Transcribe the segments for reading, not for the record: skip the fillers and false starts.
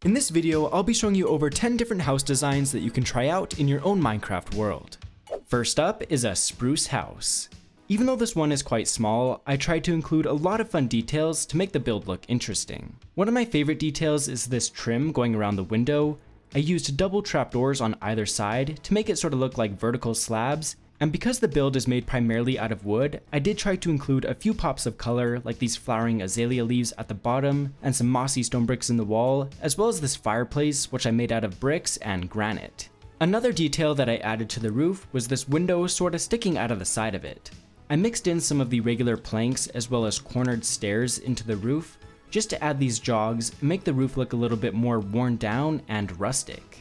In this video, I'll be showing you over 10 different house designs that you can try out in your own Minecraft world. First up is a spruce house. Even though this one is quite small, I tried to include a lot of fun details to make the build look interesting. One of my favorite details is this trim going around the window. I used double trapdoors on either side to make it sort of look like vertical slabs, and because the build is made primarily out of wood, I did try to include a few pops of color like these flowering azalea leaves at the bottom and some mossy stone bricks in the wall, as well as this fireplace which I made out of bricks and granite. Another detail that I added to the roof was this window sort of sticking out of the side of it. I mixed in some of the regular planks as well as cornered stairs into the roof just to add these jogs and make the roof look a little bit more worn down and rustic.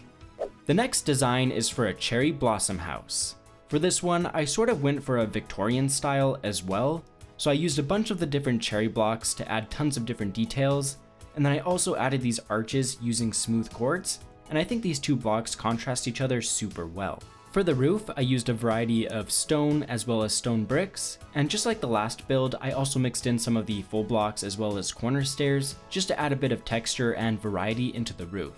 The next design is for a cherry blossom house. For this one, I sort of went for a Victorian style as well, so I used a bunch of the different cherry blocks to add tons of different details, and then I also added these arches using smooth quartz, and I think these two blocks contrast each other super well. For the roof, I used a variety of stone as well as stone bricks, and just like the last build, I also mixed in some of the full blocks as well as corner stairs, just to add a bit of texture and variety into the roof.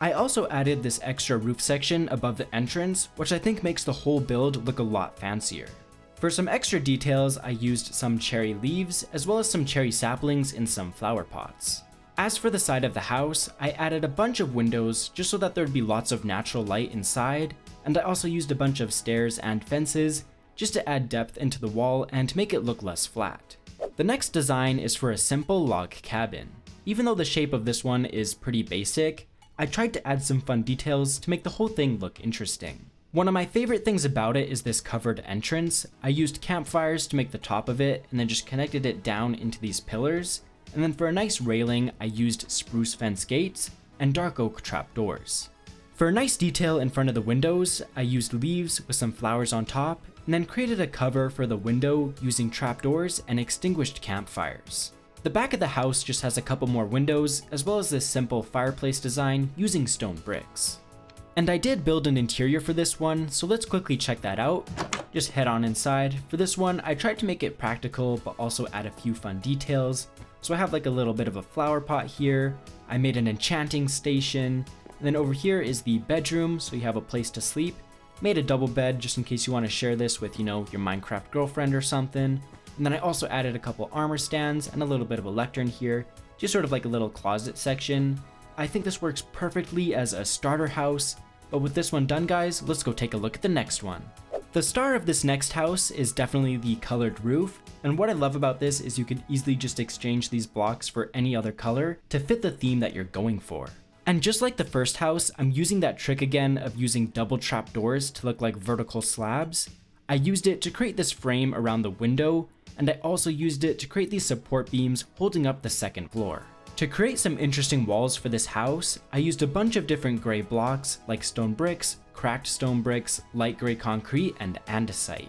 I also added this extra roof section above the entrance, which I think makes the whole build look a lot fancier. For some extra details, I used some cherry leaves as well as some cherry saplings in some flower pots. As for the side of the house, I added a bunch of windows just so that there'd be lots of natural light inside, and I also used a bunch of stairs and fences just to add depth into the wall and make it look less flat. The next design is for a simple log cabin. Even though the shape of this one is pretty basic, I tried to add some fun details to make the whole thing look interesting. One of my favorite things about it is this covered entrance. I used campfires to make the top of it and then just connected it down into these pillars. And then for a nice railing, I used spruce fence gates and dark oak trapdoors. For a nice detail in front of the windows, I used leaves with some flowers on top and then created a cover for the window using trapdoors and extinguished campfires. The back of the house just has a couple more windows, as well as this simple fireplace design using stone bricks. And I did build an interior for this one, so let's quickly check that out. Just head on inside. For this one, I tried to make it practical, but also add a few fun details. So I have like a little bit of a flower pot here. I made an enchanting station. And then over here is the bedroom, so you have a place to sleep. Made a double bed just in case you want to share this with, your Minecraft girlfriend or something. And then I also added a couple armor stands and a little bit of a lectern here, just sort of like a little closet section. I think this works perfectly as a starter house, but with this one done guys, let's go take a look at the next one. The star of this next house is definitely the colored roof, and what I love about this is you could easily just exchange these blocks for any other color to fit the theme that you're going for. And just like the first house, I'm using that trick again of using double trapdoors to look like vertical slabs. I used it to create this frame around the window, and I also used it to create these support beams holding up the second floor. To create some interesting walls for this house, I used a bunch of different gray blocks like stone bricks, cracked stone bricks, light gray concrete, and andesite.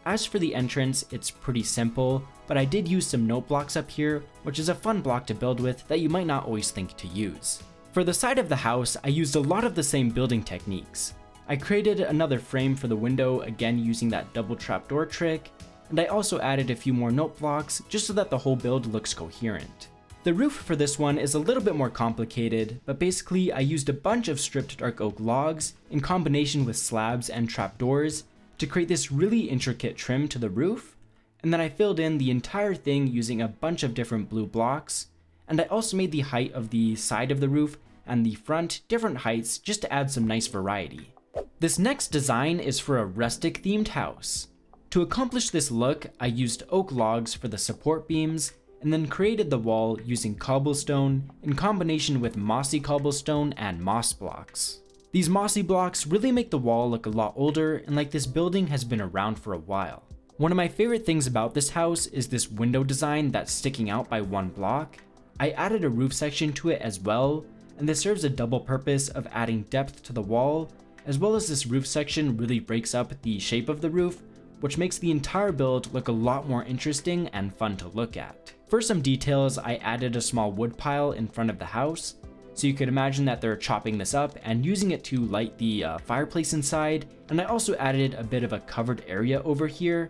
As for the entrance, it's pretty simple, but I did use some note blocks up here, which is a fun block to build with that you might not always think to use. For the side of the house, I used a lot of the same building techniques. I created another frame for the window, again using that double trapdoor trick, and I also added a few more note blocks just so that the whole build looks coherent. The roof for this one is a little bit more complicated, but basically I used a bunch of stripped dark oak logs in combination with slabs and trapdoors to create this really intricate trim to the roof, and then I filled in the entire thing using a bunch of different blue blocks, and I also made the height of the side of the roof and the front different heights just to add some nice variety. This next design is for a rustic themed house. To accomplish this look, I used oak logs for the support beams, and then created the wall using cobblestone in combination with mossy cobblestone and moss blocks. These mossy blocks really make the wall look a lot older and like this building has been around for a while. One of my favorite things about this house is this window design that's sticking out by one block. I added a roof section to it as well, and this serves a double purpose of adding depth to the wall, as well as this roof section really breaks up the shape of the roof, which makes the entire build look a lot more interesting and fun to look at. For some details, I added a small wood pile in front of the house, so you could imagine that they're chopping this up and using it to light the fireplace inside, and I also added a bit of a covered area over here.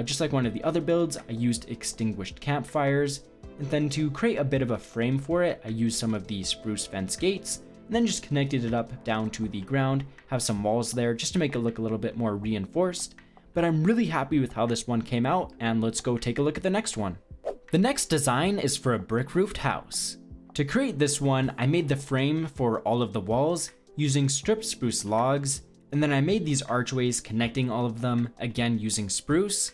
Just like one of the other builds, I used extinguished campfires, and then to create a bit of a frame for it, I used some of these spruce fence gates, and then just connected it up down to the ground, have some walls there just to make it look a little bit more reinforced. But I'm really happy with how this one came out, and let's go take a look at the next one. The next design is for a brick roofed house. To create this one, I made the frame for all of the walls using stripped spruce logs, and then I made these archways connecting all of them, again using spruce.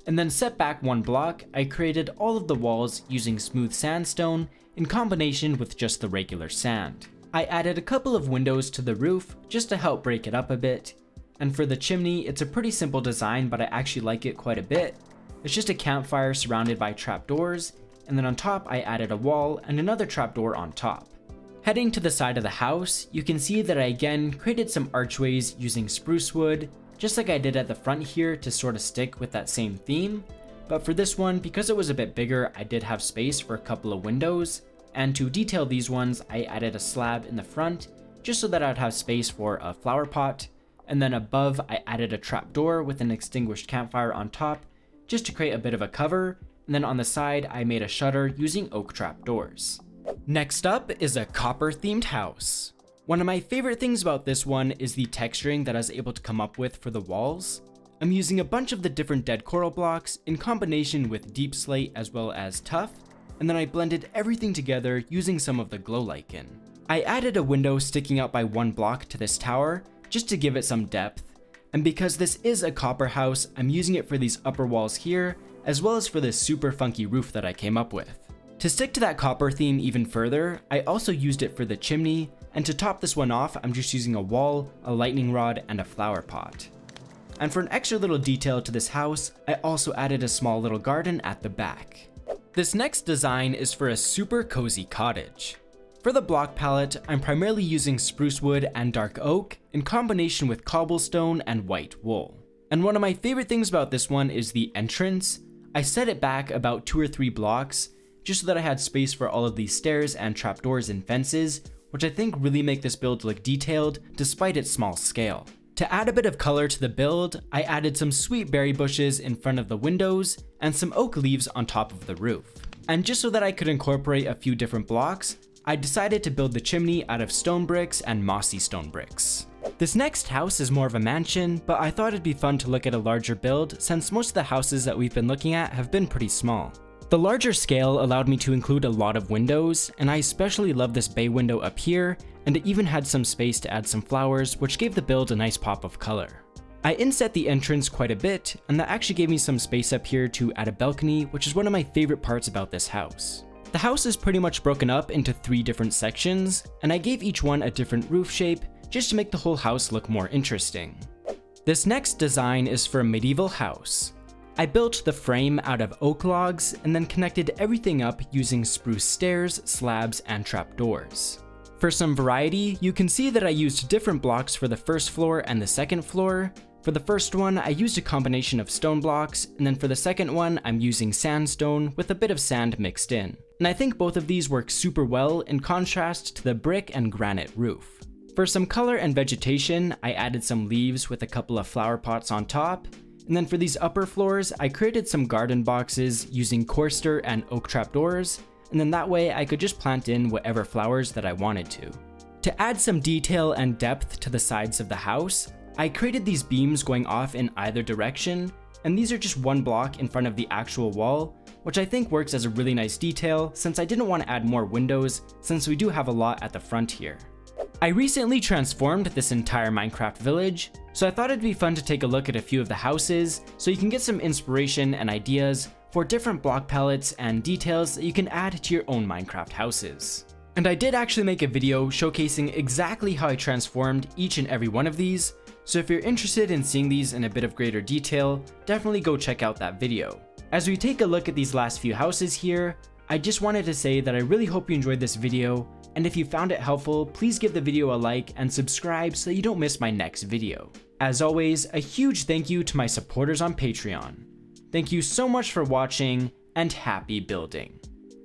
And then set back one block, I created all of the walls using smooth sandstone in combination with just the regular sand. I added a couple of windows to the roof just to help break it up a bit. And for the chimney, it's a pretty simple design, but I actually like it quite a bit. It's just a campfire surrounded by trapdoors, and then on top I added a wall and another trapdoor on top. Heading to the side of the house, you can see that I again created some archways using spruce wood, just like I did at the front here to sort of stick with that same theme. But for this one, because it was a bit bigger, I did have space for a couple of windows, and to detail these ones, I added a slab in the front, just so that I'd have space for a flower pot, and then above I added a trapdoor with an extinguished campfire on top, just to create a bit of a cover, and then on the side I made a shutter using oak trapdoors. Next up is a copper themed house. One of my favorite things about this one is the texturing that I was able to come up with for the walls. I'm using a bunch of the different dead coral blocks in combination with deep slate as well as tuff, and then I blended everything together using some of the glow lichen. I added a window sticking out by one block to this tower just to give it some depth, and because this is a copper house, I'm using it for these upper walls here as well as for this super funky roof that I came up with. To stick to that copper theme even further, I also used it for the chimney, and to top this one off, I'm just using a wall, a lightning rod, and a flower pot. And for an extra little detail to this house, I also added a small little garden at the back. This next design is for a super cozy cottage. For the block palette, I'm primarily using spruce wood and dark oak in combination with cobblestone and white wool. And one of my favorite things about this one is the entrance. I set it back about 2 or 3 blocks, just so that I had space for all of these stairs and trapdoors and fences, which I think really make this build look detailed despite its small scale. To add a bit of color to the build, I added some sweet berry bushes in front of the windows and some oak leaves on top of the roof. And just so that I could incorporate a few different blocks, I decided to build the chimney out of stone bricks and mossy stone bricks. This next house is more of a mansion, but I thought it'd be fun to look at a larger build since most of the houses that we've been looking at have been pretty small. The larger scale allowed me to include a lot of windows, and I especially love this bay window up here, and it even had some space to add some flowers, which gave the build a nice pop of color. I inset the entrance quite a bit, and that actually gave me some space up here to add a balcony, which is one of my favorite parts about this house. The house is pretty much broken up into 3 different sections, and I gave each one a different roof shape just to make the whole house look more interesting. This next design is for a medieval house. I built the frame out of oak logs and then connected everything up using spruce stairs, slabs, and trapdoors. For some variety, you can see that I used different blocks for the first floor and the second floor. For the first one, I used a combination of stone blocks, and then for the second one, I'm using sandstone with a bit of sand mixed in. And I think both of these work super well in contrast to the brick and granite roof. For some color and vegetation, I added some leaves with a couple of flower pots on top. And then for these upper floors, I created some garden boxes using coarster and oak trapdoors, and then that way I could just plant in whatever flowers that I wanted to. To add some detail and depth to the sides of the house, I created these beams going off in either direction, and these are just one block in front of the actual wall, which I think works as a really nice detail since I didn't want to add more windows since we do have a lot at the front here. I recently transformed this entire Minecraft village, so I thought it'd be fun to take a look at a few of the houses so you can get some inspiration and ideas for different block palettes and details that you can add to your own Minecraft houses. And I did actually make a video showcasing exactly how I transformed each and every one of these, so if you're interested in seeing these in a bit of greater detail, definitely go check out that video. As we take a look at these last few houses here, I just wanted to say that I really hope you enjoyed this video, and if you found it helpful, please give the video a like and subscribe so you don't miss my next video. As always, a huge thank you to my supporters on Patreon. Thank you so much for watching, and happy building.